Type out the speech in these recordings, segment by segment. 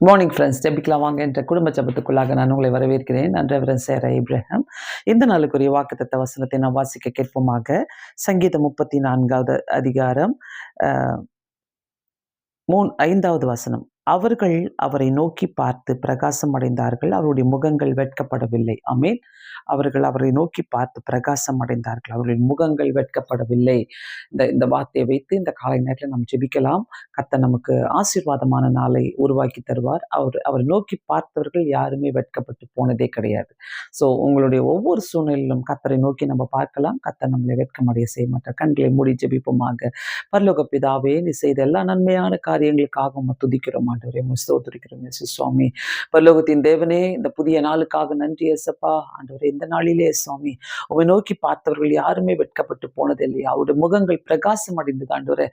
Morning friends, ஜெபிக்கலாம் வாங்க என்ற குடும்ப ஜெபத்துக்குள்ளாக நான் உங்களை வரவேற்கிறேன். நான் ரெவரண்ட் சேரா இப்ராஹிம். இந்த நாளுக்குரிய வாக்குத்தத்த வசனத்தை நாம் வாசிக்க கேட்போமாக. சங்கீதம் 34வது அதிகாரம் 5வது வசனம். அவர்கள் அவரை நோக்கி பார்த்து பிரகாசம் அடைந்தார்கள், அவருடைய முகங்கள் வெட்கப்படவில்லை. ஆமென். அவர்கள் அவரை நோக்கி பார்த்து பிரகாசம் அடைந்தார்கள், அவர்களின் முகங்கள் வெட்கப்படவில்லை. இந்த வார்த்தையை வைத்து இந்த காலை நேரத்தில் நாம் ஜெபிக்கலாம். கர்த்தர் நமக்கு ஆசீர்வாதமான நாளை உருவாக்கி தருவார். அவரை நோக்கி பார்த்தவர்கள் யாருமே வெட்கப்பட்டு போனதே கிடையாது. ஸோ உங்களுடைய ஒவ்வொரு சூழ்நிலையிலும் கர்த்தரை நோக்கி நம்ம பார்க்கலாம். கர்த்தர் நம்மளை வெட்கமடைய செய்ய மாட்டார். கண்களை மூடி ஜெபிப்போமாக. பரலோக பிதாவே, நீ செய்த எல்லா நன்மையான காரியங்களுக்காக உம்மை துதிக்கிறோம் ஆண்டவரே, உம்மை ஸ்தோத்திரிக்கிறோம் இயேசு சுவாமி. பரலோகத்தின் தேவனே, இந்த புதிய நாளுக்காக நன்றி இயேசப்பா. ஆண்டவரே, இந்த நாளிலே சுவாமி உம்மை நோக்கி பார்த்தவர்கள் யாருமே வெட்கப்பட்டு போனதில்லை. அவருடைய முகங்கள் பிரகாசம் அடைந்தது ஆண்டவரே.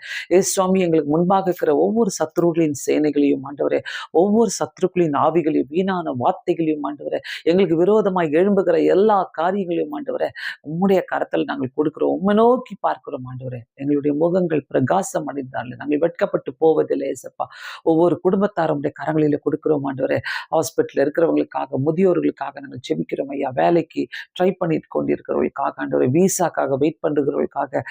சுவாமி, எங்களுக்கு முன்பாக இருக்கிற ஒவ்வொரு சத்துருக்களின் சேனைகளையும் ஆண்டவரே, ஒவ்வொரு சத்துருக்களின் ஆவிகளையும் வீணான வார்த்தைகளையும் ஆண்டவரே, எங்களுக்கு விரோதமாய் எழும்புகிற எல்லா காரியங்களையும் ஆண்டவரே, உம்முடைய கரத்தில் நாங்கள் கொடுக்கிறோம். உம்மை நோக்கி பார்க்கிறோம் ஆண்டவரே. எங்களுடைய முகங்கள் பிரகாசம் அடைந்தார்கள், நாங்கள் வெட்கப்பட்டு போவதில்லை ஏசப்பா. ஒவ்வொரு குடும்பத்தாருடைய கரங்களில கொடுக்கிறோம் ஆண்டவரே. ஹாஸ்பிட்டல் இருக்கிறவங்களுக்காக, முதியோர்களுக்காக நாங்கள் ஜெபிக்கிறோம் ஐயா. வேலைக்கு ட்ரை பண்ணிட்டு கொண்டிருக்கிறவர்களுக்காக ஆண்டவரே, விசாக்காக வெயிட் பண்ணுகிறவர்களுக்காக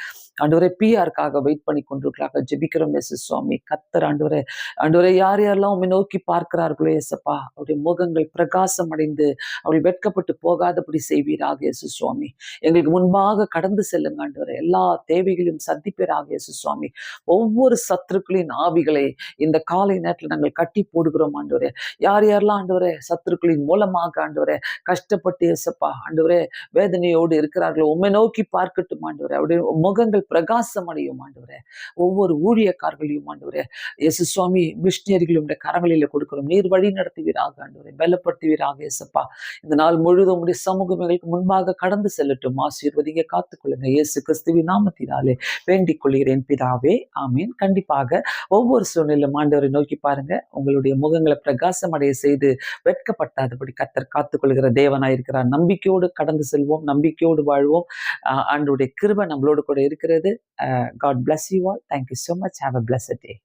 ஆண்டவரே, பிஆருக்காக வெயிட் பண்ணி கொண்டிருக்கிறாங்க ஜெபிக்கிறோம் இயேசு சுவாமி. கர்த்தர் ஆண்டவரே, ஆண்டவரே, யார் யாரெல்லாம் உம்மை நோக்கி பார்க்கிறார்களோ ஏசப்பா, அவருடைய முகங்கள் பிரகாசம் அடைந்து அவர்கள் வெட்கப்பட்டு போகாதபடி செய்வீராக இயேசு சுவாமி. எங்களுக்கு முன்பாக கடந்து செல்லுங்க ஆண்டவரே. எல்லா தேவைகளையும் சந்திப்பீராக இயேசு சுவாமி. ஒவ்வொரு சத்துருக்களின் ஆவிகளை இந்த காலை நேரத்தில் நாங்கள் கட்டி போடுகிறோம் ஆண்டவரே. யார் யாரெல்லாம் ஆண்டவரே சத்துருக்களின் மூலமாக ஆண்டவரே கஷ்டப்பட்டு இயேசப்பா ஆண்டவரே வேதனையோடு இருக்கிறார்களோ, உம்மை நோக்கி பார்க்கட்டும் ஆண்டவரே. அவருடைய முகங்கள் பிரகாசம் அடையும் ஆண்டவரே. ஒவ்வொரு ஊழியக்காரர்களையும் ஆண்டவரே இயேசு சுவாமி, மிஷினரிகளும் கரங்களில் கொடுக்கிறோம். நீர் வழி நடத்துவீராக ஆண்டவரே, பலப்படுத்துவீராக இயேசப்பா. இந்த நாள் முழுவதும் உடைய சமூகம் எங்களுக்கு முன்பாக கடந்து செல்லட்டும். ஆசீர்வதிங்க, காத்துக்கொள்ளுங்க. இயேசு கிறிஸ்துவின் நாமத்தினாலே வேண்டிக் கொள்கிறேன் பிதாவே, ஆமீன். கண்டிப்பாக ஒவ்வொரு சூழ்நிலையிலும் ஆண்டவரை நோக்கி பாருங்க. உங்களுடைய முகங்களை பிரகாசம் அடைய செய்து வெட்கப்பட்டாதபடி கர்த்தர் காத்துக்கொள்கிற தேவனாயிருக்கிறார். நம்பிக்கையோடு கடந்து செல்வோம், நம்பிக்கையோடு வாழ்வோம். ஆண்டவருடைய கிருபை நம்மளோடு கூட இருக்கிறது. God bless you all. Thank you so much. Have a blessed day.